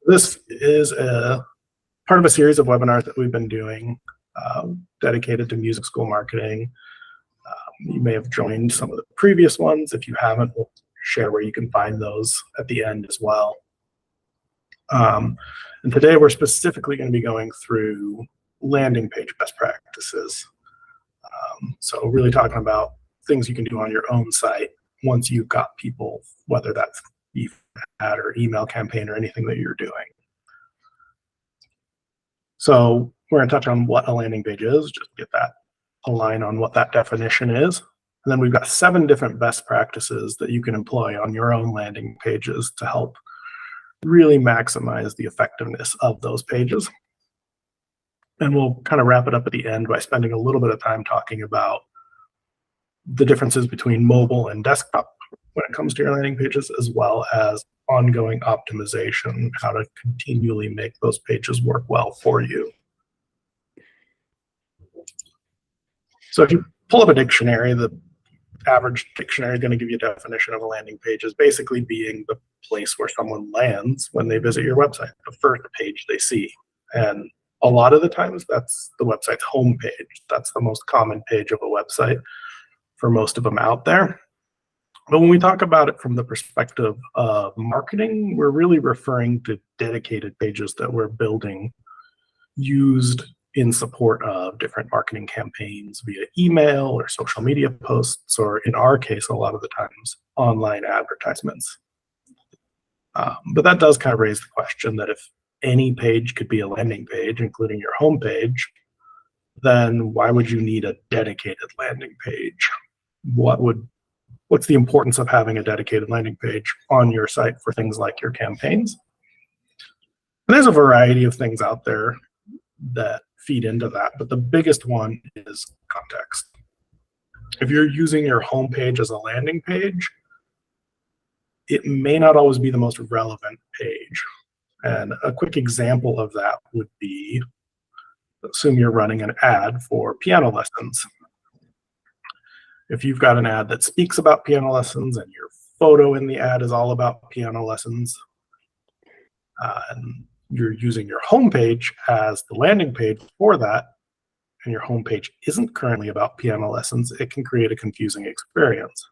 This is a part of a series of webinars that we've been doing dedicated to music school marketing. You may have joined some of the previous ones. If you haven't, we'll share where you can find those at the end as well. And today we're specifically going to be going through landing page best practices. So really talking about things you can do on your own site once you've got people, whether that's ad or email campaign or anything that you're doing. So we're going to touch on what a landing page is, just to get that align on what that definition is. And then we've got 7 different best practices that you can employ on your own landing pages to help really maximize the effectiveness of those pages. And we'll kind of wrap it up at the end by spending a little bit of time talking about the differences between mobile and desktop when it comes to your landing pages, as well as ongoing optimization, how to continually make those pages work well for you. So if you pull up a dictionary, the average dictionary is going to give you a definition of a landing page as basically being the place where someone lands when they visit your website, the first page they see. And a lot of the times that's the website's home page. That's the most common page of a website for most of them out there. But when we talk about it from the perspective of marketing, we're really referring to dedicated pages that we're building used in support of different marketing campaigns via email or social media posts, or in our case, a lot of the times, online advertisements. But that does kind of raise the question that if any page could be a landing page, including your home page, then why would you need a dedicated landing page? What's the importance of having a dedicated landing page on your site for things like your campaigns? And there's a variety of things out there that feed into that, but the biggest one is context. If you're using your home page as a landing page, it may not always be the most relevant page. And a quick example of that would be, assume you're running an ad for piano lessons. If you've got an ad that speaks about piano lessons and your photo in the ad is all about piano lessons, and you're using your homepage as the landing page for that, and your homepage isn't currently about piano lessons, it can create a confusing experience.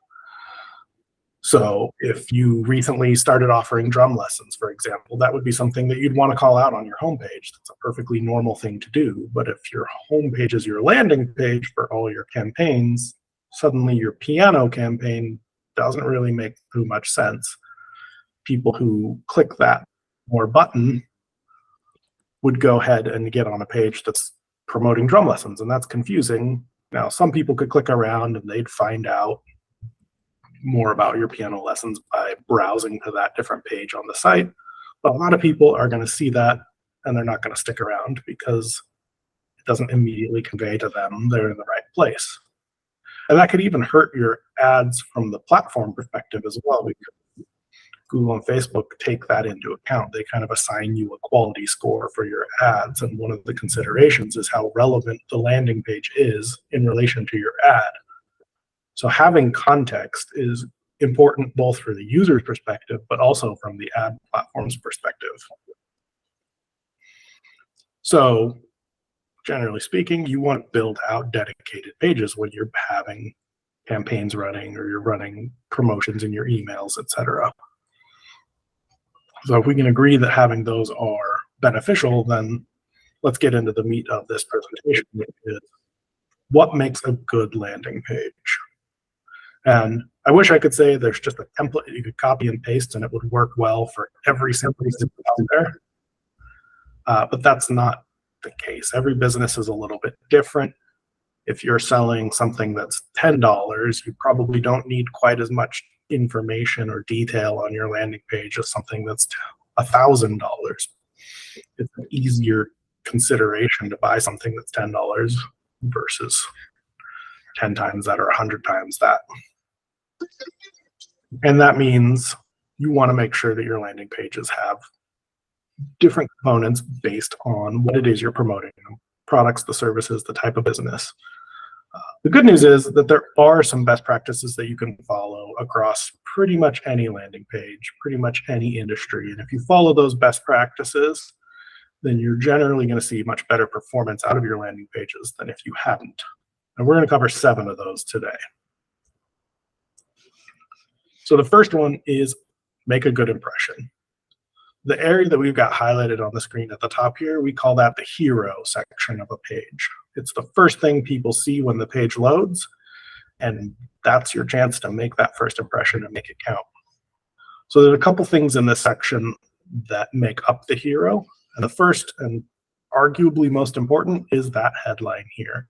So if you recently started offering drum lessons, for example, that would be something that you'd want to call out on your homepage. That's a perfectly normal thing to do. But if your homepage is your landing page for all your campaigns, suddenly your piano campaign doesn't really make too much sense. People who click that more button would go ahead and get on a page that's promoting drum lessons, and that's confusing. Now, some people could click around and they'd find out more about your piano lessons by browsing to that different page on the site. But a lot of people are going to see that and they're not going to stick around because it doesn't immediately convey to them they're in the right place. And that could even hurt your ads from the platform perspective as well, because Google and Facebook take that into account. They kind of assign you a quality score for your ads, and one of the considerations is how relevant the landing page is in relation to your ad. So having context is important both for the user's perspective, but also from the ad platform's perspective. So generally speaking, you want to build out dedicated pages when you're having campaigns running or you're running promotions in your emails, etc. So if we can agree that having those are beneficial, then let's get into the meat of this presentation, which is what makes a good landing page. And I wish I could say there's just a template you could copy and paste and it would work well for every single business out there. But that's not the case. Every business is a little bit different. If you're selling something that's $10, you probably don't need quite as much information or detail on your landing page as something that's $1,000. It's an easier consideration to buy something that's $10 versus 10 times that or 100 times that. And that means you want to make sure that your landing pages have different components based on what it is you're promoting, products, the services, the type of business. The good news is that there are some best practices that you can follow across pretty much any landing page, pretty much any industry. And if you follow those best practices, then you're generally going to see much better performance out of your landing pages than if you hadn't. And we're going to cover 7 of those today. So the first one is make a good impression. The area that we've got highlighted on the screen at the top here, we call that the hero section of a page. It's the first thing people see when the page loads, and that's your chance to make that first impression and make it count. So there's a couple things in this section that make up the hero. And the first and arguably most important is that headline here.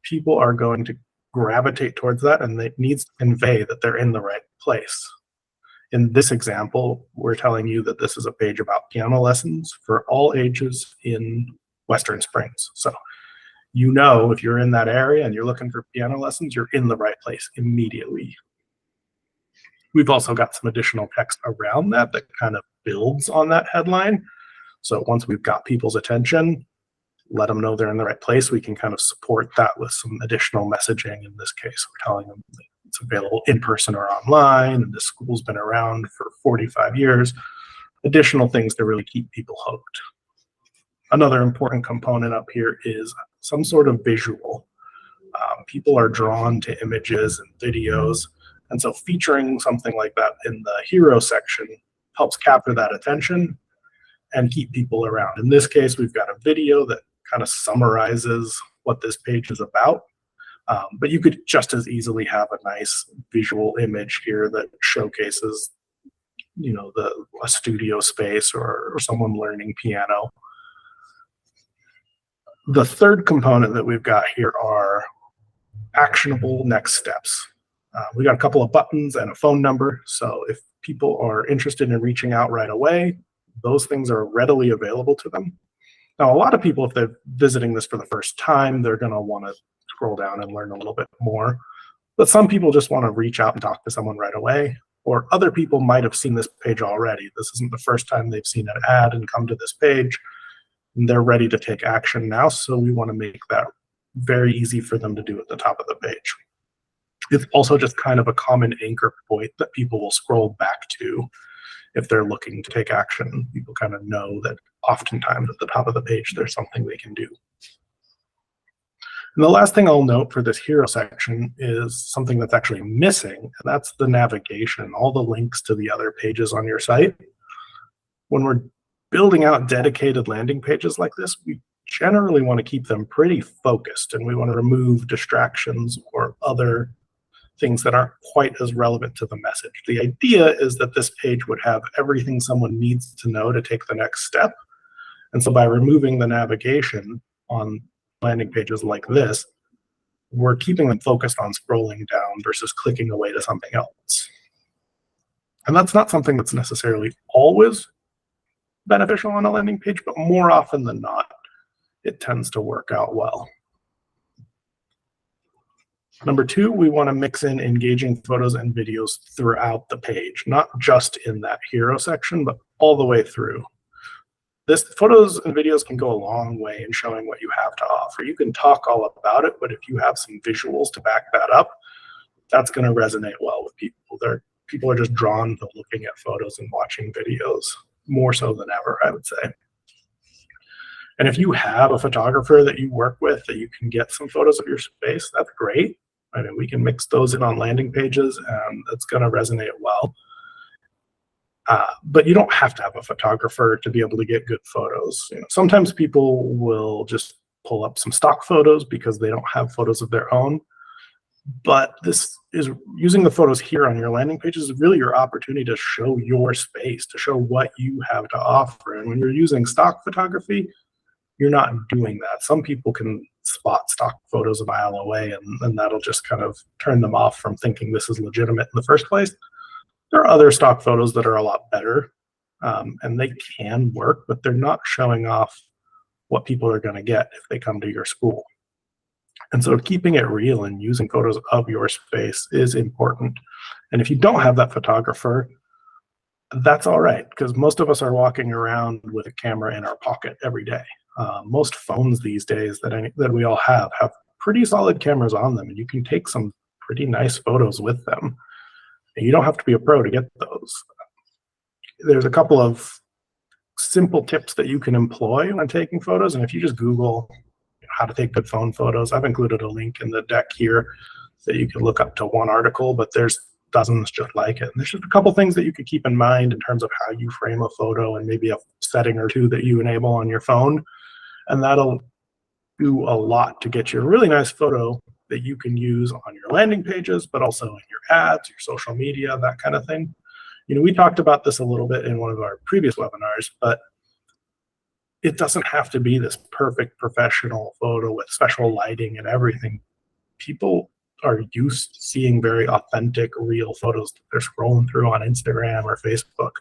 People are going to gravitate towards that, and it needs to convey that they're in the right place. In this example, we're telling you that this is a page about piano lessons for all ages in Western Springs. So you know if you're in that area and you're looking for piano lessons, you're in the right place immediately. We've also got some additional text around that that kind of builds on that headline. So once we've got people's attention, let them know they're in the right place. We can kind of support that with some additional messaging. In this case, we're telling them that it's available in person or online, and the school's been around for 45 years. Additional things to really keep people hooked. Another important component up here is some sort of visual. People are drawn to images and videos, and so featuring something like that in the hero section helps capture that attention and keep people around. In this case, we've got a video that kind of summarizes what this page is about. But you could just as easily have a nice visual image here that showcases, you know, a studio space or someone learning piano. The third component that we've got here are actionable next steps. We got a couple of buttons and a phone number. So if people are interested in reaching out right away, those things are readily available to them. Now, a lot of people, if they're visiting this for the first time, they're going to want to scroll down and learn a little bit more. But some people just want to reach out and talk to someone right away, or other people might have seen this page already. This isn't the first time they've seen an ad and come to this page, and they're ready to take action now. So we want to make that very easy for them to do at the top of the page. It's also just kind of a common anchor point that people will scroll back to if they're looking to take action. People kind of know that oftentimes at the top of the page, there's something they can do. And the last thing I'll note for this hero section is something that's actually missing, and that's the navigation, all the links to the other pages on your site. When we're building out dedicated landing pages like this, we generally want to keep them pretty focused, and we want to remove distractions or other things that aren't quite as relevant to the message. The idea is that this page would have everything someone needs to know to take the next step. And so by removing the navigation on landing pages like this, we're keeping them focused on scrolling down versus clicking away to something else. And that's not something that's necessarily always beneficial on a landing page, but more often than not, it tends to work out well. Number 2, we want to mix in engaging photos and videos throughout the page, not just in that hero section, but all the way through. This photos and videos can go a long way in showing what you have to offer. You can talk all about it, but if you have some visuals to back that up, that's going to resonate well with people. People are just drawn to looking at photos and watching videos, more so than ever, I would say. And if you have a photographer that you work with that you can get some photos of your space, that's great. I mean, we can mix those in on landing pages, and it's going to resonate well. But you don't have to have a photographer to be able to get good photos. You know, sometimes people will just pull up some stock photos because they don't have photos of their own. But this is using the photos here on your landing pages is really your opportunity to show your space, to show what you have to offer. And when you're using stock photography, you're not doing that. Some people can spot stock photos a mile away, and that'll just kind of turn them off from thinking this is legitimate in the first place. There are other stock photos that are a lot better, and they can work, but they're not showing off what people are going to get if they come to your school. And so keeping it real and using photos of your space is important. And if you don't have that photographer, that's all right, because most of us are walking around with a camera in our pocket every day. Most phones these days that we all have pretty solid cameras on them, and you can take some pretty nice photos with them. And you don't have to be a pro to get those. There's a couple of simple tips that you can employ when taking photos. And if you just Google how to take good phone photos, I've included a link in the deck here that you can look up to one article, but there's dozens just like it. And there's just a couple things that you could keep in mind in terms of how you frame a photo and maybe a setting or two that you enable on your phone. And that'll do a lot to get you a really nice photo that you can use on your landing pages, but also in your ads, your social media, that kind of thing. You know, we talked about this a little bit in one of our previous webinars, but it doesn't have to be this perfect professional photo with special lighting and everything. People are used to seeing very authentic, real photos that they're scrolling through on Instagram or Facebook.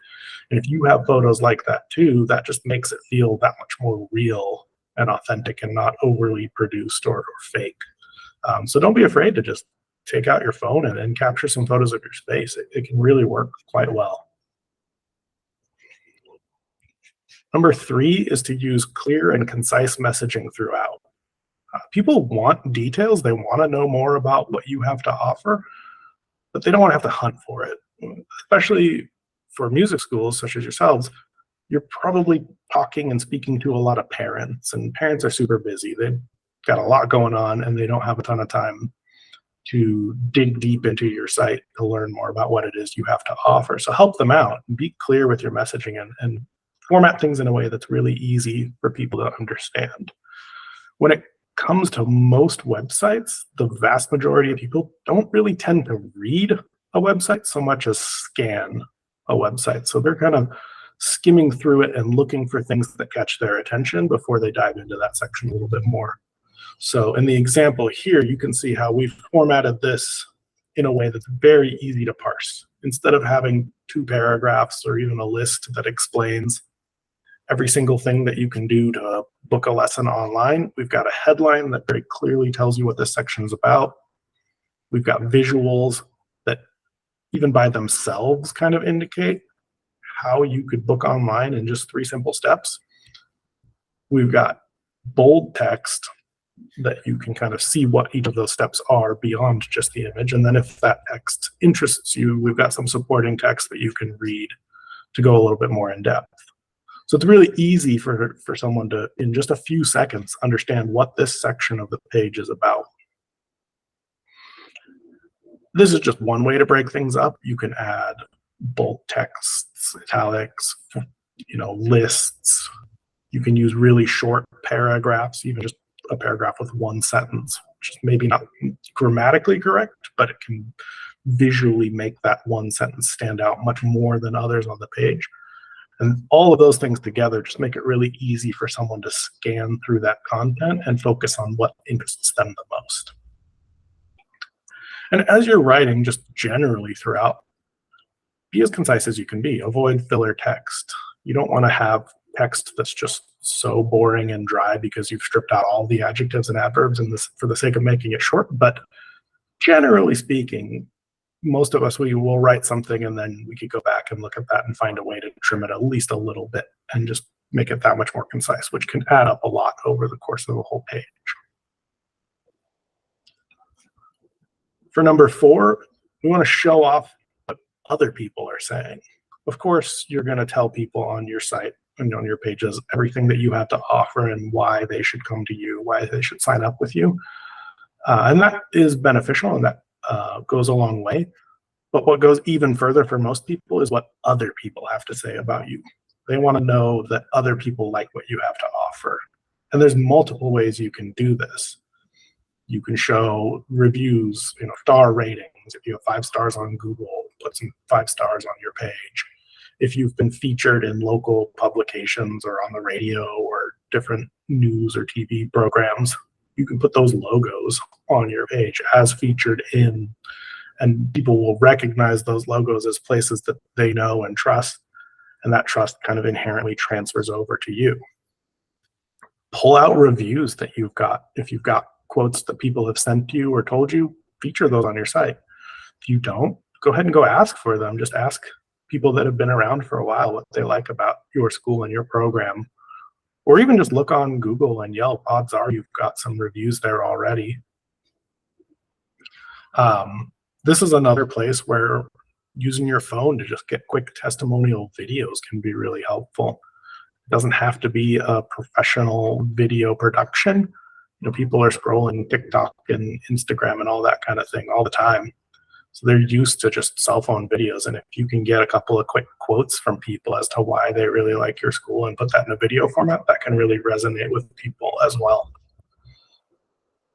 And if you have photos like that too, that just makes it feel that much more real and authentic and not overly produced or fake. So don't be afraid to just take out your phone and capture some photos of your space. It can really work quite well. Number 3 is to use clear and concise messaging throughout. People want details. They want to know more about what you have to offer, but they don't want to have to hunt for it. Especially for music schools such as yourselves, you're probably talking and speaking to a lot of parents, and parents are super busy. They've got a lot going on, and they don't have a ton of time to dig deep into your site to learn more about what it is you have to offer. So help them out and be clear with your messaging and format things in a way that's really easy for people to understand. When it comes to most websites, the vast majority of people don't really tend to read a website so much as scan a website. So they're kind of skimming through it and looking for things that catch their attention before they dive into that section a little bit more. So in the example here, you can see how we've formatted this in a way that's very easy to parse. Instead of having 2 paragraphs or even a list that explains every single thing that you can do to book a lesson online, we've got a headline that very clearly tells you what this section is about. We've got visuals that even by themselves kind of indicate how you could book online in just 3 simple steps. We've got bold text that you can kind of see what each of those steps are beyond just the image. And then if that text interests you, we've got some supporting text that you can read to go a little bit more in depth. So it's really easy for someone to, in just a few seconds, understand what this section of the page is about. This is just one way to break things up. You can add bold texts, italics, lists. You can use really short paragraphs, even just a paragraph with 1 sentence, which is maybe not grammatically correct, but it can visually make that 1 sentence stand out much more than others on the page. And all of those things together just make it really easy for someone to scan through that content and focus on what interests them the most. And as you're writing, just generally throughout, be as concise as you can be. Avoid filler text. You don't want to have text that's just so boring and dry because you've stripped out all the adjectives and adverbs for the sake of making it short. But generally speaking, most of us, we will write something and then we could go back and look at that and find a way to trim it at least a little bit and just make it that much more concise, which can add up a lot over the course of the whole page. For number 4, we want to show off what other people are saying. Of course, you're going to tell people on your site and on your pages everything that you have to offer and why they should come to you, why they should sign up with you. And that is beneficial, and that goes a long way. But what goes even further for most people is what other people have to say about you. They want to know that other people like what you have to offer. And there's multiple ways you can do this. You can show reviews, star ratings. If you have 5 stars on Google, put some 5 stars on your page. If you've been featured in local publications or on the radio or different news or TV programs, you can put those logos on your page as featured in, and people will recognize those logos as places that they know and trust, and that trust kind of inherently transfers over to you. Pull out reviews that you've got. If you've got quotes that people have sent you or told you, feature those on your site. If you don't, go ahead and go ask for them. Just ask people that have been around for a while what they like about your school and your program. Or even just look on Google and Yelp. Odds are you've got some reviews there already. This is another place where using your phone to just get quick testimonial videos can be really helpful. It doesn't have to be a professional video production. People are scrolling TikTok and Instagram and all that kind of thing all the time. So they're used to just cell phone videos. And if you can get a couple of quick quotes from people as to why they really like your school and put that in a video format, that can really resonate with people as well.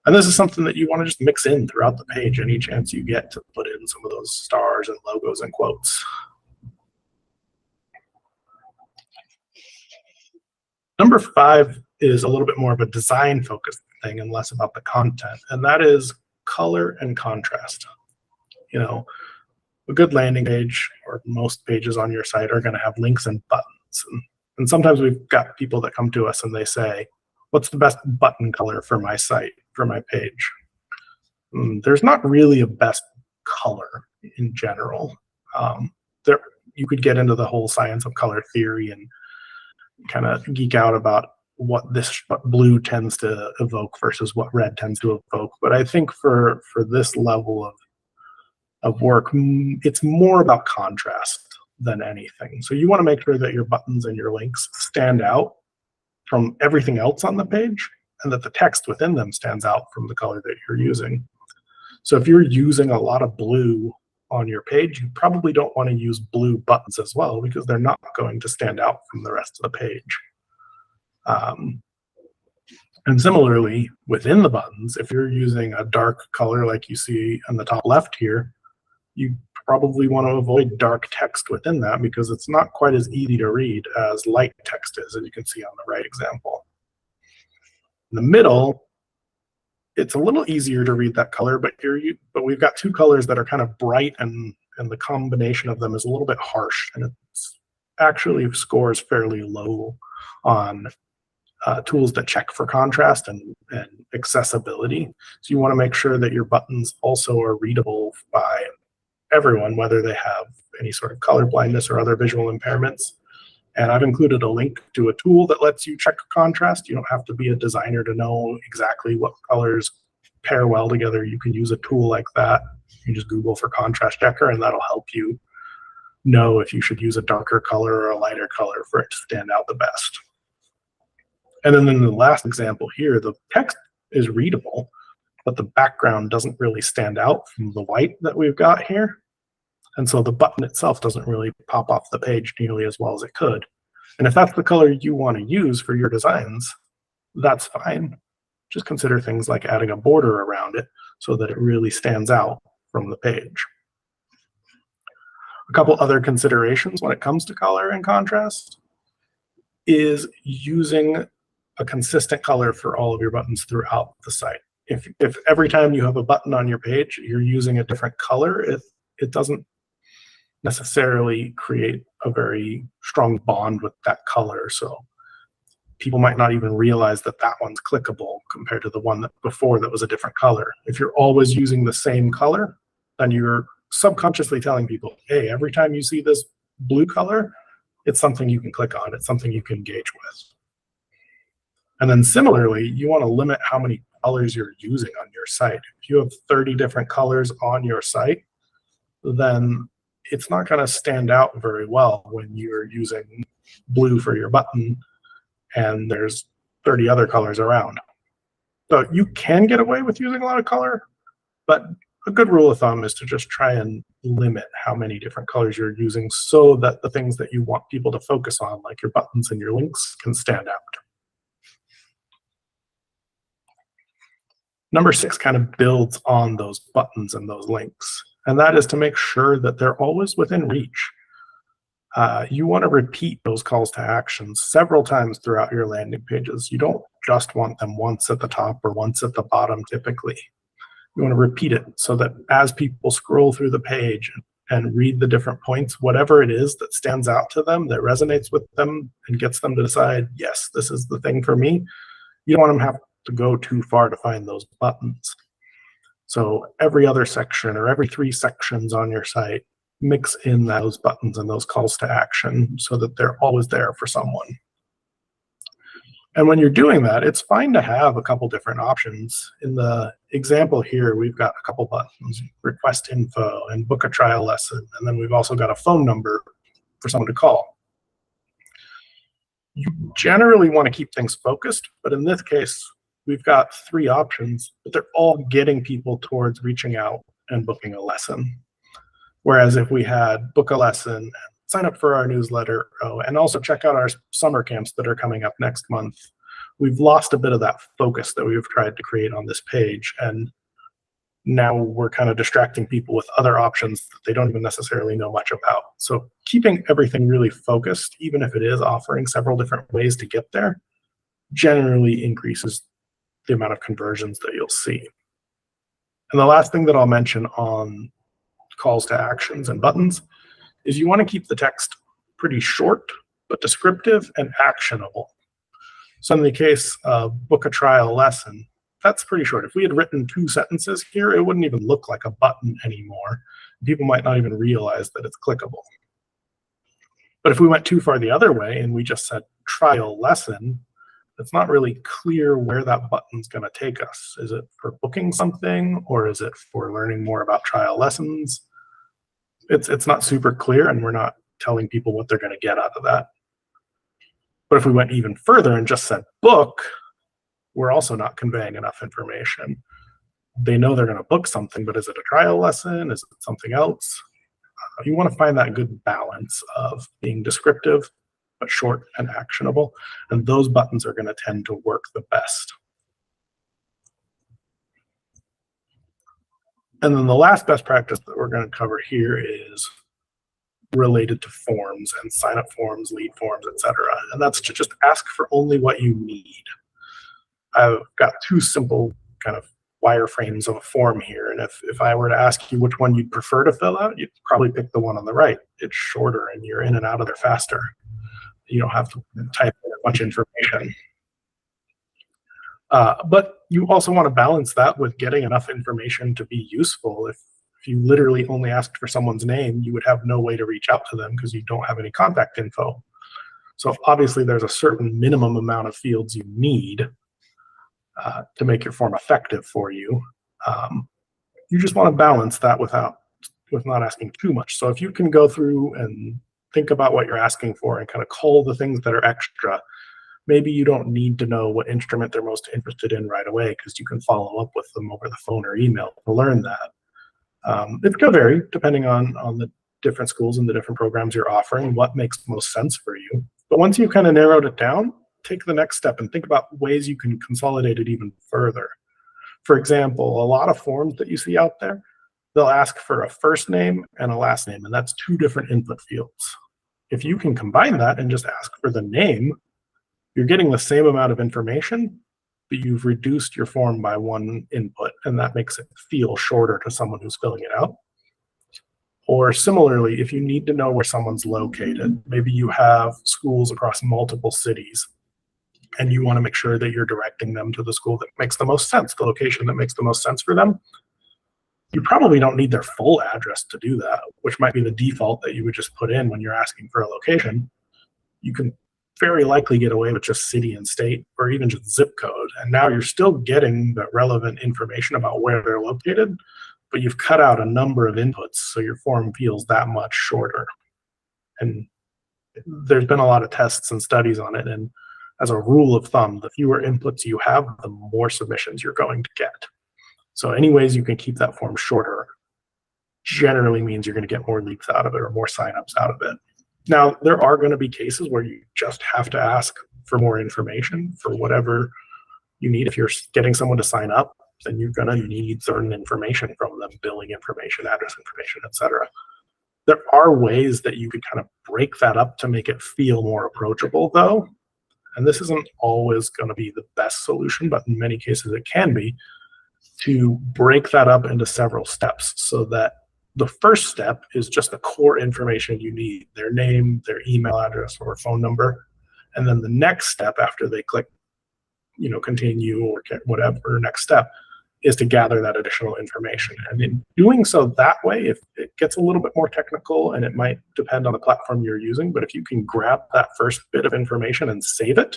And this is something that you want to just mix in throughout the page any chance you get to put in some of those stars and logos and quotes. Number 5 is a little bit more of a design focused thing and less about the content, and that is color and contrast. A good landing page, or most pages on your site, are going to have links and buttons. And sometimes we've got people that come to us and they say, what's the best button color for my site, for my page? There's not really a best color in general. You could get into the whole science of color theory and kind of geek out about what blue tends to evoke versus what red tends to evoke. But I think for this level of work, it's more about contrast than anything. So you want to make sure that your buttons and your links stand out from everything else on the page, and that the text within them stands out from the color that you're using. So if you're using a lot of blue on your page, you probably don't want to use blue buttons as well, because they're not going to stand out from the rest of the page. And similarly, within the buttons, if you're using a dark color like you see on the top left here, you probably want to avoid dark text within that, because it's not quite as easy to read as light text is, as you can see on the right example. In the middle, it's a little easier to read that color, but we've got two colors that are kind of bright, and the combination of them is a little bit harsh, and it's actually scores fairly low on tools that check for contrast and accessibility. So you want to make sure that your buttons also are readable by everyone, whether they have any sort of color blindness or other visual impairments. And I've included a link to a tool that lets you check contrast. You don't have to be a designer to know exactly what colors pair well together. You can use a tool like that. You can just Google for contrast checker, and that'll help you know if you should use a darker color or a lighter color for it to stand out the best. And then in the last example here, the text is readable, but the background doesn't really stand out from the white that we've got here. And so the button itself doesn't really pop off the page nearly as well as it could. And if that's the color you want to use for your designs, that's fine. Just consider things like adding a border around it so that it really stands out from the page. A couple other considerations when it comes to color and contrast is using a consistent color for all of your buttons throughout the site. If every time you have a button on your page, you're using a different color, it doesn't necessarily create a very strong bond with that color. So people might not even realize that that one's clickable compared to the one that before that was a different color. If you're always using the same color, then you're subconsciously telling people, hey, every time you see this blue color, it's something you can click on. It's something you can engage with. And then similarly, you want to limit how many colors you're using on your site. If you have 30 different colors on your site, then it's not going to stand out very well when you're using blue for your button and there's 30 other colors around. So you can get away with using a lot of color, but a good rule of thumb is to just try and limit how many different colors you're using so that the things that you want people to focus on, like your buttons and your links, can stand out. Number 6 kind of builds on those buttons and those links, and that is to make sure that they're always within reach. You want to repeat those calls to action several times throughout your landing pages. You don't just want them once at the top or once at the bottom typically. You want to repeat it so that as people scroll through the page and read the different points, whatever it is that stands out to them, that resonates with them and gets them to decide, yes, this is the thing for me, you don't want them to have to go too far to find those buttons. So every other section or every 3 sections on your site, mix in those buttons and those calls to action so that they're always there for someone. And when you're doing that, it's fine to have a couple different options. In the example here, we've got a couple buttons: request info and book a trial lesson. And then we've also got a phone number for someone to call. You generally want to keep things focused, but in this case, we've got 3 options, but they're all getting people towards reaching out and booking a lesson. Whereas if we had book a lesson, sign up for our newsletter, and also check out our summer camps that are coming up next month, we've lost a bit of that focus that we've tried to create on this page. And now we're kind of distracting people with other options that they don't even necessarily know much about. So keeping everything really focused, even if it is offering several different ways to get there, generally increases the amount of conversions that you'll see. And the last thing that I'll mention on calls to actions and buttons is you want to keep the text pretty short, but descriptive and actionable. So in the case of book a trial lesson, that's pretty short. If we had written 2 sentences here, it wouldn't even look like a button anymore. People might not even realize that it's clickable. But if we went too far the other way and we just said trial lesson, it's not really clear where that button's going to take us. Is it for booking something, or is it for learning more about trial lessons? It's not super clear, and we're not telling people what they're going to get out of that. But if we went even further and just said book, we're also not conveying enough information. They know they're going to book something, but is it a trial lesson? Is it something else? You want to find that good balance of being descriptive, but short and actionable. And those buttons are going to tend to work the best. And then the last best practice that we're going to cover here is related to forms and sign-up forms, lead forms, etc. And that's to just ask for only what you need. I've got 2 simple kind of wireframes of a form here. And if I were to ask you which one you'd prefer to fill out, you'd probably pick the one on the right. It's shorter and you're in and out of there faster. You don't have to type in a bunch of information. But you also want to balance that with getting enough information to be useful. If you literally only asked for someone's name, you would have no way to reach out to them because you don't have any contact info. So obviously there's a certain minimum amount of fields you need to make your form effective for you. You just want to balance that with not asking too much. So if you can go through and think about what you're asking for and kind of cull the things that are extra, maybe you don't need to know what instrument they're most interested in right away because you can follow up with them over the phone or email to learn that. It's going to vary depending on the different schools and the different programs you're offering, what makes most sense for you. But once you've kind of narrowed it down, take the next step and think about ways you can consolidate it even further. For example, a lot of forms that you see out there, they'll ask for a first name and a last name, and that's 2 different input fields. If you can combine that and just ask for the name, you're getting the same amount of information, but you've reduced your form by 1 input, and that makes it feel shorter to someone who's filling it out. Or similarly, if you need to know where someone's located, maybe you have schools across multiple cities, and you want to make sure that you're directing them to the school that makes the most sense, the location that makes the most sense for them. You probably don't need their full address to do that, which might be the default that you would just put in when you're asking for a location. You can very likely get away with just city and state, or even just zip code. And now you're still getting the relevant information about where they're located, but you've cut out a number of inputs, so your form feels that much shorter. And there's been a lot of tests and studies on it, and as a rule of thumb, the fewer inputs you have, the more submissions you're going to get. So any ways you can keep that form shorter generally means you're going to get more leads out of it or more signups out of it. Now, there are going to be cases where you just have to ask for more information for whatever you need. If you're getting someone to sign up, then you're going to need certain information from them, billing information, address information, etc. There are ways that you could kind of break that up to make it feel more approachable, though. And this isn't always going to be the best solution, but in many cases it can be, to break that up into several steps so that the first step is just the core information you need, their name, their email address, or phone number. And then the next step after they click, continue or whatever next step is to gather that additional information. And in doing so that way, if it gets a little bit more technical, and it might depend on the platform you're using, but if you can grab that first bit of information and save it,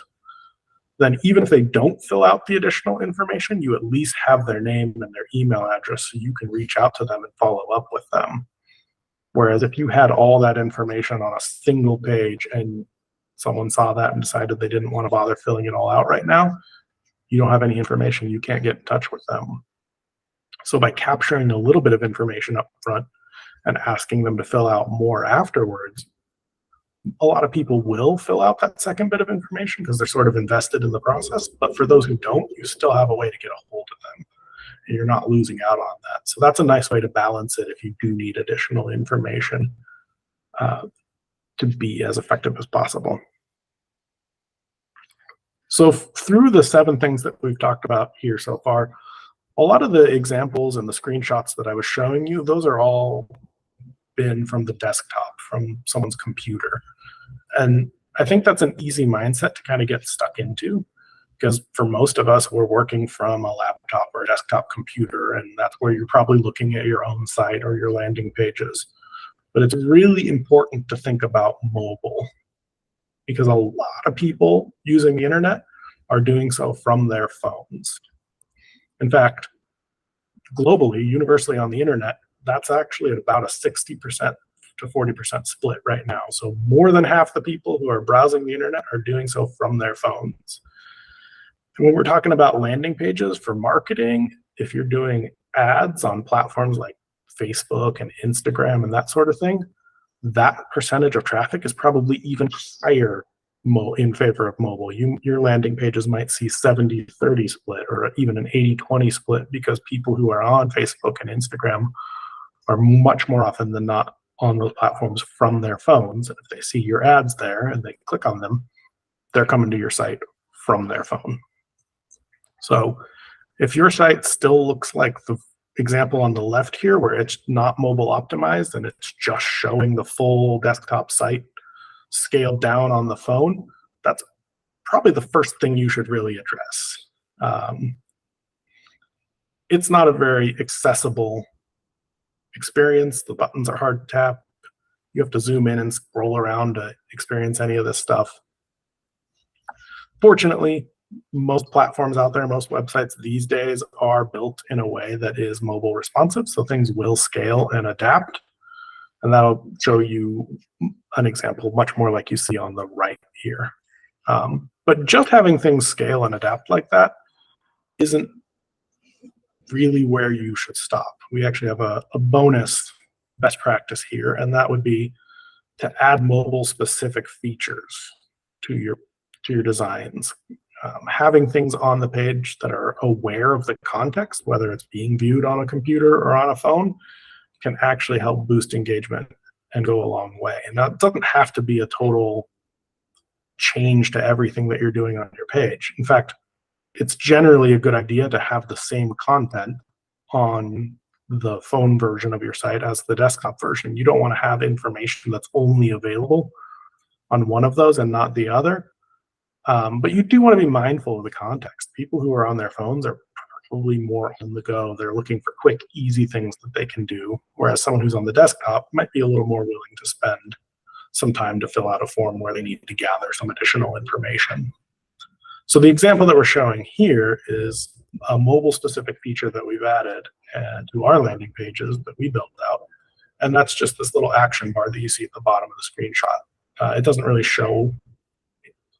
then even if they don't fill out the additional information, you at least have their name and their email address so you can reach out to them and follow up with them. Whereas if you had all that information on a single page and someone saw that and decided they didn't want to bother filling it all out right now, you don't have any information, you can't get in touch with them. So by capturing a little bit of information up front and asking them to fill out more afterwards, a lot of people will fill out that second bit of information because they're sort of invested in the process. But for those who don't, you still have a way to get a hold of them and you're not losing out on that. So that's a nice way to balance it if you do need additional information to be as effective as possible. So through the 7 things that we've talked about here so far, a lot of the examples and the screenshots that I was showing you, those are all been from the desktop, from someone's computer. And I think that's an easy mindset to kind of get stuck into, because for most of us, we're working from a laptop or a desktop computer, and that's where you're probably looking at your own site or your landing pages. But it's really important to think about mobile, because a lot of people using the internet are doing so from their phones. In fact, globally, universally on the internet, that's actually at about a 60% to 40% split right now. So more than half the people who are browsing the internet are doing so from their phones. And when we're talking about landing pages for marketing, if you're doing ads on platforms like Facebook and Instagram and that sort of thing, that percentage of traffic is probably even higher in favor of mobile. Your landing pages might see 70-30 split or even an 80-20 split, because people who are on Facebook and Instagram are much more often than not on those platforms from their phones. And if they see your ads there and they click on them, they're coming to your site from their phone. So if your site still looks like the example on the left here, where it's not mobile optimized and it's just showing the full desktop site scaled down on the phone, that's probably the first thing you should really address. It's not a very accessible experience. The buttons are hard to tap. You have to zoom in and scroll around to experience any of this stuff. Fortunately, most platforms out there, most websites these days are built in a way that is mobile responsive, so things will scale and adapt. And that'll show you an example much more like you see on the right here. But just having things scale and adapt like that isn't really where you should stop. We actually have a bonus best practice here, and that would be to add mobile specific features to your designs. Having things on the page that are aware of the context, whether it's being viewed on a computer or on a phone, can actually help boost engagement and go a long way. And that doesn't have to be a total change to everything that you're doing on your page. In fact, it's generally a good idea to have the same content on the phone version of your site as the desktop version. You don't want to have information that's only available on one of those and not the other. But you do want to be mindful of the context. People who are on their phones are probably more on the go. They're looking for quick, easy things that they can do, whereas someone who's on the desktop might be a little more willing to spend some time to fill out a form where they need to gather some additional information. So the example that we're showing here is a mobile-specific feature that we've added to our landing pages that we built out. And that's just this little action bar that you see at the bottom of the screenshot. It doesn't really show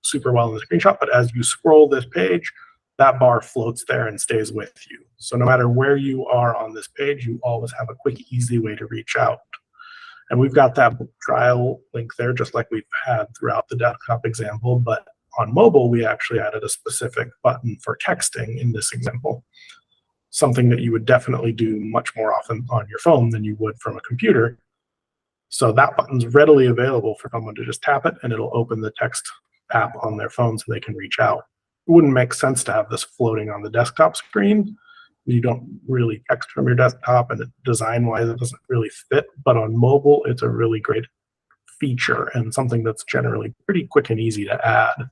super well in the screenshot, but as you scroll this page, that bar floats there and stays with you. So no matter where you are on this page, you always have a quick, easy way to reach out. And we've got that trial link there, just like we've had throughout the desktop example, but on mobile, we actually added a specific button for texting in this example, something that you would definitely do much more often on your phone than you would from a computer. So that button's readily available for someone to just tap it, and it'll open the text app on their phone so they can reach out. It wouldn't make sense to have this floating on the desktop screen. You don't really text from your desktop, and design-wise, it doesn't really fit. But on mobile, it's a really great feature and something that's generally pretty quick and easy to add.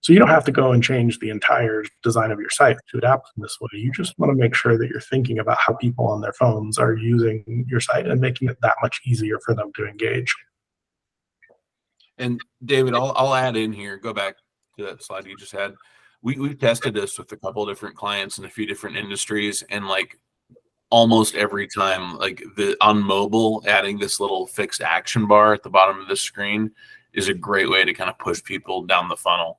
So you don't have to go and change the entire design of your site to adapt in this way. You just want to make sure that you're thinking about how people on their phones are using your site and making it that much easier for them to engage. And David, I'll add in here, go back. to that slide you just had, we've tested this with a couple of different clients in a few different industries, and like almost every time, like on mobile, adding this little fixed action bar at the bottom of the screen is a great way to kind of push people down the funnel.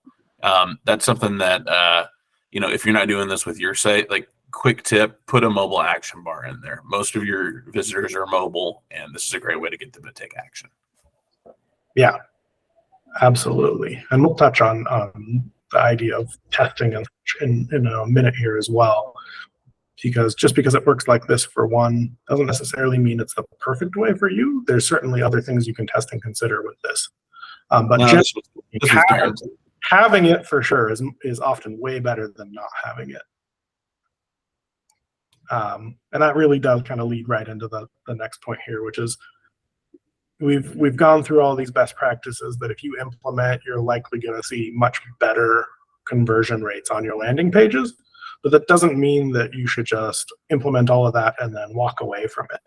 That's something that if you're not doing this with your site, like, quick tip, put a mobile action bar in there. Most of your visitors are mobile, and this is a great way to get them to take action. Yeah, absolutely. And we'll touch on the idea of testing in a minute here as well, because just because it works like this for one doesn't necessarily mean it's the perfect way for you. There's certainly other things you can test and consider with this. But no, just having it for sure is often way better than not having it. And that really does kind of lead right into the next point here, which is we've gone through all these best practices that if you implement, you're likely going to see much better conversion rates on your landing pages. But that doesn't mean that you should just implement all of that and then walk away from it.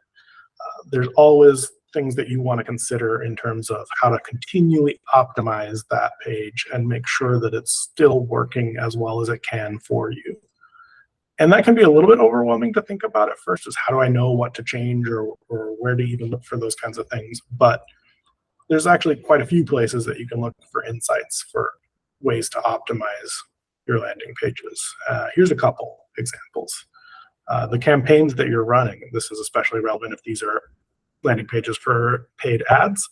There's always things that you want to consider in terms of how to continually optimize that page and make sure that it's still working as well as it can for you. And that can be a little bit overwhelming to think about at first, is how do I know what to change or where to even look for those kinds of things. But there's actually quite a few places that you can look for insights for ways to optimize your landing pages. Here's a couple examples. The campaigns that you're running, this is especially relevant if these are landing pages for paid ads.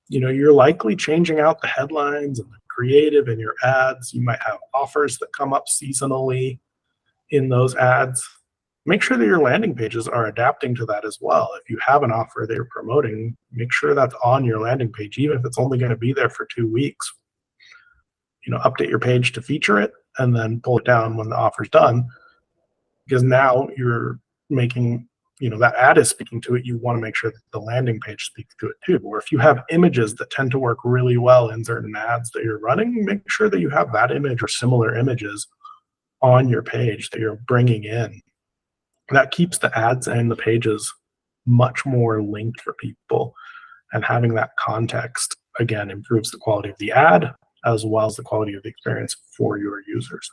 You're likely changing out the headlines and the creative in your ads. You might have offers that come up seasonally in those ads. Make sure that your landing pages are adapting to that as well. If you have an offer that you're promoting, make sure that's on your landing page, even if it's only going to be there for 2 weeks. Update your page to feature it and then pull it down when the offer's done, because now you're making, that ad is speaking to it. You want to make sure that the landing page speaks to it too. Or if you have images that tend to work really well in certain ads that you're running, make sure that you have that image or similar images on your page that you're bringing in. That keeps the ads and the pages much more linked for people, and having that context, again, improves the quality of the ad as well as the quality of the experience for your users.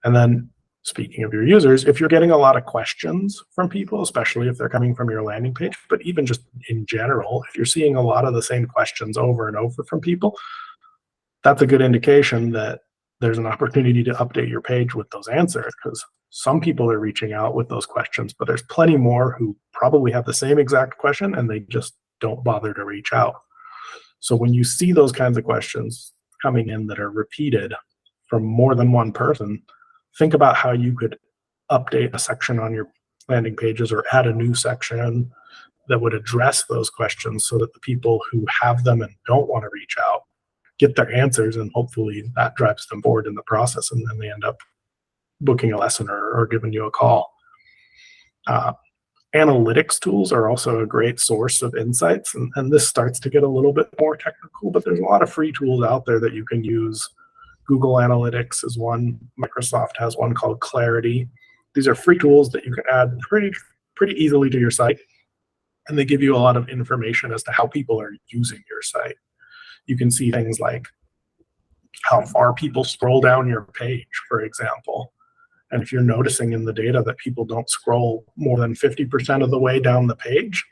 And then, speaking of your users, if you're getting a lot of questions from people, especially if they're coming from your landing page, but even just in general, if you're seeing a lot of the same questions over and over from people, that's a good indication that there's an opportunity to update your page with those answers, because some people are reaching out with those questions, but there's plenty more who probably have the same exact question and they just don't bother to reach out. So when you see those kinds of questions coming in that are repeated from more than one person, think about how you could update a section on your landing pages or add a new section that would address those questions so that the people who have them and don't want to reach out get their answers, and hopefully that drives them forward in the process, and then they end up booking a lesson or giving you a call. Analytics tools are also a great source of insights, and this starts to get a little bit more technical, but there's a lot of free tools out there that you can use. Google Analytics is one. Microsoft has one called Clarity. These are free tools that you can add pretty easily to your site, and they give you a lot of information as to how people are using your site. You can see things like how far people scroll down your page, for example. And if you're noticing in the data that people don't scroll more than 50% of the way down the page,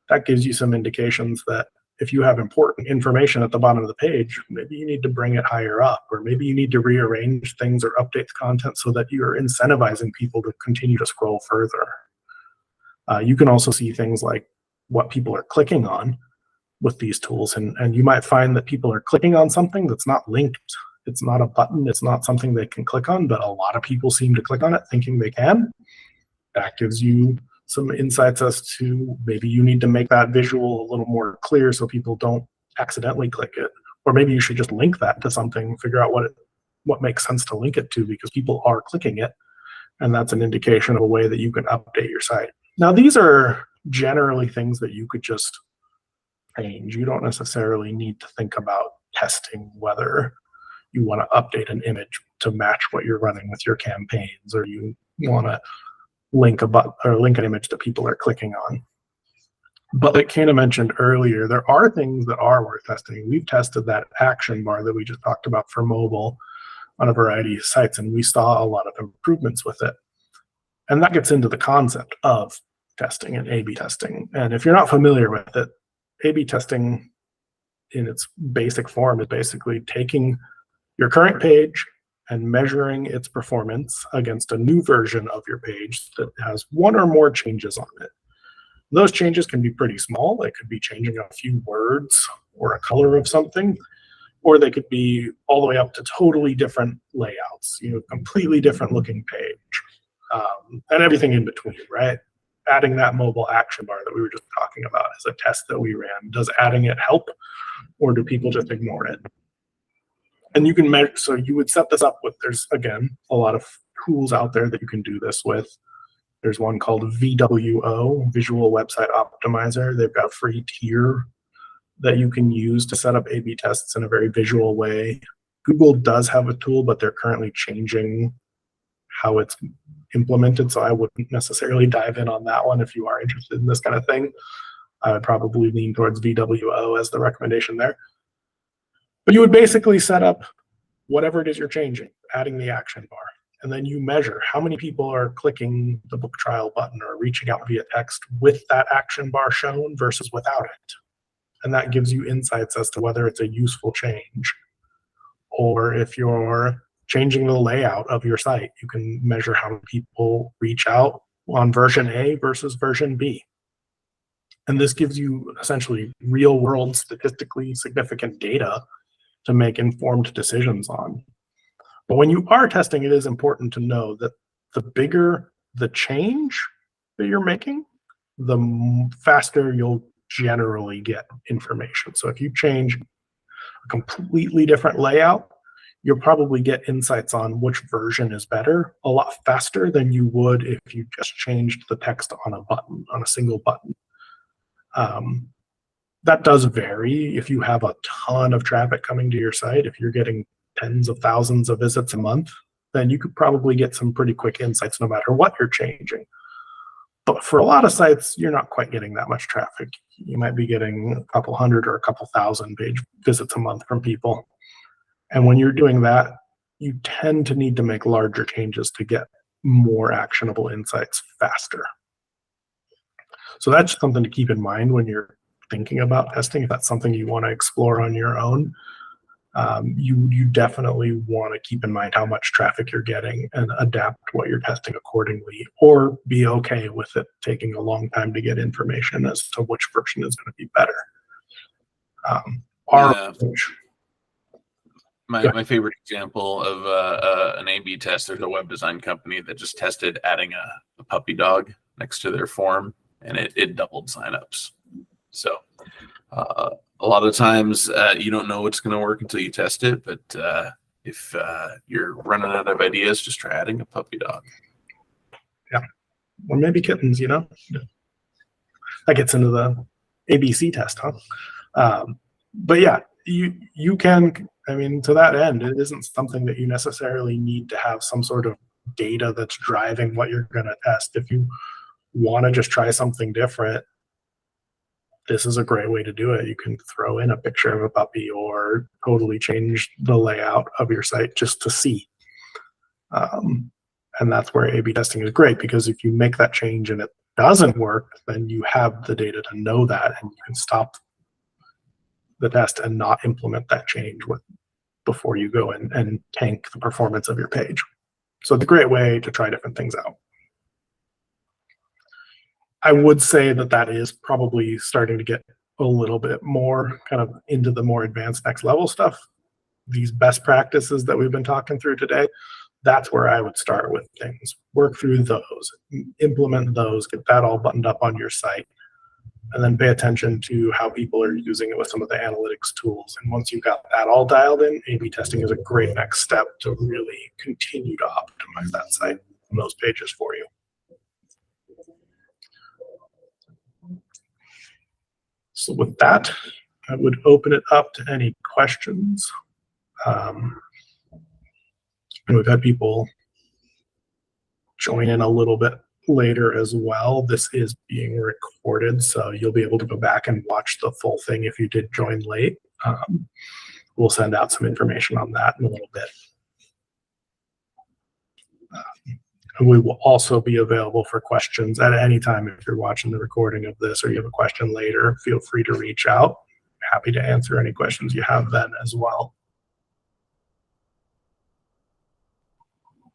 that gives you some indications that if you have important information at the bottom of the page, maybe you need to bring it higher up, or maybe you need to rearrange things or update the content so that you're incentivizing people to continue to scroll further. You can also see things like what people are clicking on with these tools, and you might find that people are clicking on something that's not linked. It's not a button, it's not something they can click on, but a lot of people seem to click on it thinking they can. That gives you some insights as to maybe you need to make that visual a little more clear so people don't accidentally click it. Or maybe you should just link that to something, figure out what makes sense to link it to, because people are clicking it, and that's an indication of a way that you can update your site. Now, these are generally things that you could just change. You don't necessarily need to think about testing whether you want to update an image to match what you're running with your campaigns, or you want to link an image that people are clicking on. But like Kana mentioned earlier, there are things that are worth testing. We've tested that action bar that we just talked about for mobile on a variety of sites, and we saw a lot of improvements with it. And that gets into the concept of testing and A/B testing. And if you're not familiar with it, A/B testing in its basic form is basically taking your current page and measuring its performance against a new version of your page that has one or more changes on it. Those changes can be pretty small. They could be changing a few words or a color of something, or they could be all the way up to totally different layouts, completely different looking page, and everything in between, right? Adding that mobile action bar that we were just talking about is a test that we ran. Does adding it help, or do people just ignore it? And you can measure, so you would set this up with, there's, again, a lot of tools out there that you can do this with. There's one called VWO, Visual Website Optimizer. They've got a free tier that you can use to set up A/B tests in a very visual way. Google does have a tool, but they're currently changing how it's implemented, so I wouldn't necessarily dive in on that one. If you are interested in this kind of thing, I would probably lean towards VWO as the recommendation there. But you would basically set up whatever it is you're changing, adding the action bar, and then you measure how many people are clicking the book trial button or reaching out via text with that action bar shown versus without it. And that gives you insights as to whether it's a useful change. Or if you're changing the layout of your site, you can measure how many people reach out on version A versus version B. And this gives you essentially real world statistically significant data to make informed decisions on. But when you are testing, it is important to know that the bigger the change that you're making, the faster you'll generally get information. So if you change a completely different layout, you'll probably get insights on which version is better a lot faster than you would if you just changed the text on a button, on a single button. That does vary. If you have a ton of traffic coming to your site, if you're getting tens of thousands of visits a month, then you could probably get some pretty quick insights no matter what you're changing. But for a lot of sites, you're not quite getting that much traffic. You might be getting a couple hundred or a couple thousand page visits a month from people. And when you're doing that, you tend to need to make larger changes to get more actionable insights faster. So that's something to keep in mind when you're thinking about testing. If that's something you want to explore on your own, you definitely want to keep in mind how much traffic you're getting and adapt what you're testing accordingly, or be okay with it taking a long time to get information as to which version is going to be better. My favorite example of an A/B test, there's a web design company that just tested adding a puppy dog next to their form, and it doubled signups. So a lot of times you don't know what's going to work until you test it, but if you're running out of ideas, just try adding a puppy dog. Yeah, or maybe kittens, That gets into the ABC test, huh? But yeah, you can, to that end, it isn't something that you necessarily need to have some sort of data that's driving what you're going to test. If you want to just try something different, this is a great way to do it. You can throw in a picture of a puppy or totally change the layout of your site just to see. And that's where A/B testing is great, because if you make that change and it doesn't work, then you have the data to know that, and you can stop the test and not implement that change before you go and tank the performance of your page. So it's a great way to try different things out. I would say that is probably starting to get a little bit more kind of into the more advanced next level stuff. These best practices that we've been talking through today, that's where I would start with things. Work through those, implement those, get that all buttoned up on your site, and then pay attention to how people are using it with some of the analytics tools. And once you've got that all dialed in, A/B testing is a great next step to really continue to optimize that site and those pages for you. So with that, I would open it up to any questions. And we've had people join in a little bit later as well. This is being recorded, so you'll be able to go back and watch the full thing if you did join late. We'll send out some information on that in a little bit. And we will also be available for questions at any time. If you're watching the recording of this or you have a question later, feel free to reach out. Happy to answer any questions you have then as well.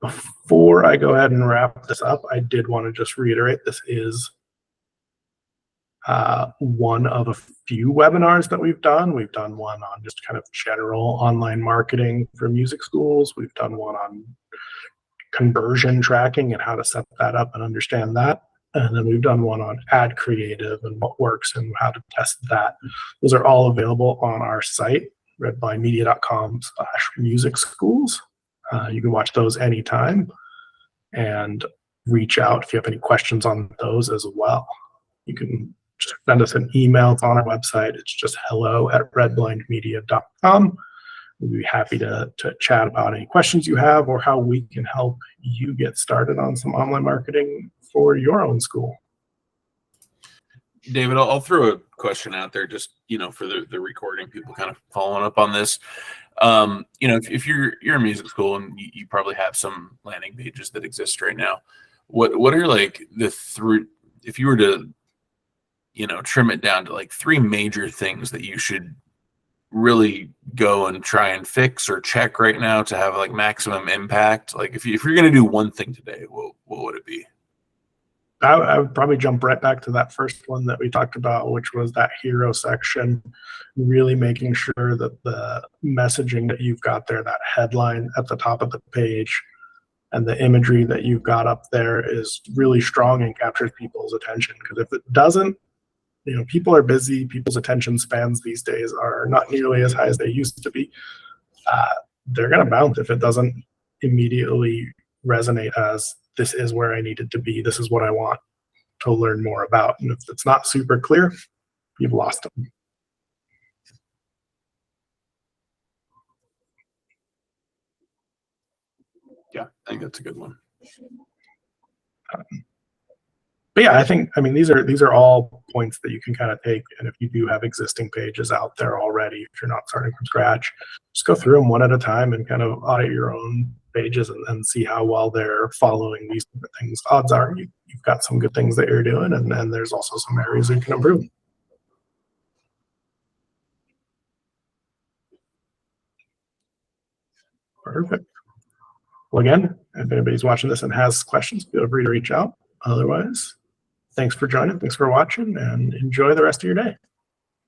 Before I go ahead and wrap this up, I did want to just reiterate this is one of a few webinars that we've done. We've done one on just kind of general online marketing for music schools. We've done one on conversion tracking and how to set that up and understand that. And then we've done one on ad creative and what works and how to test that. Those are all available on our site, redblindmedia.com/music schools. You can watch those anytime and reach out if you have any questions on those as well. You can just send us an email. It's on our website. It's just hello@redblindmedia.com. We'd be happy to chat about any questions you have or how we can help you get started on some online marketing for your own school. David, I'll throw a question out there just, for the recording, people kind of following up on this. If you're a music school and you probably have some landing pages that exist right now, what are like if you were to, trim it down to like 3 major things that you should really go and try and fix or check right now to have like maximum impact? Like if you're going to do one thing today, what would it be? I would probably jump right back to that first one that we talked about, which was that hero section, really making sure that the messaging that you've got there, that headline at the top of the page and the imagery that you've got up there is really strong and captures people's attention. Because if it doesn't, people are busy, people's attention spans these days are not nearly as high as they used to be. They're going to bounce if it doesn't immediately resonate as, this is where I needed to be. This is what I want to learn more about. And if it's not super clear, you've lost them. Yeah, I think that's a good one. But yeah, these are all points that you can kind of take. And if you do have existing pages out there already, if you're not starting from scratch, just go through them one at a time and kind of audit your own pages and see how well they're following these different things. Odds are you've got some good things that you're doing, and then there's also some areas you can improve. Perfect. Well, again, if anybody's watching this and has questions, feel free to reach out. Otherwise, thanks for joining, thanks for watching, and enjoy the rest of your day.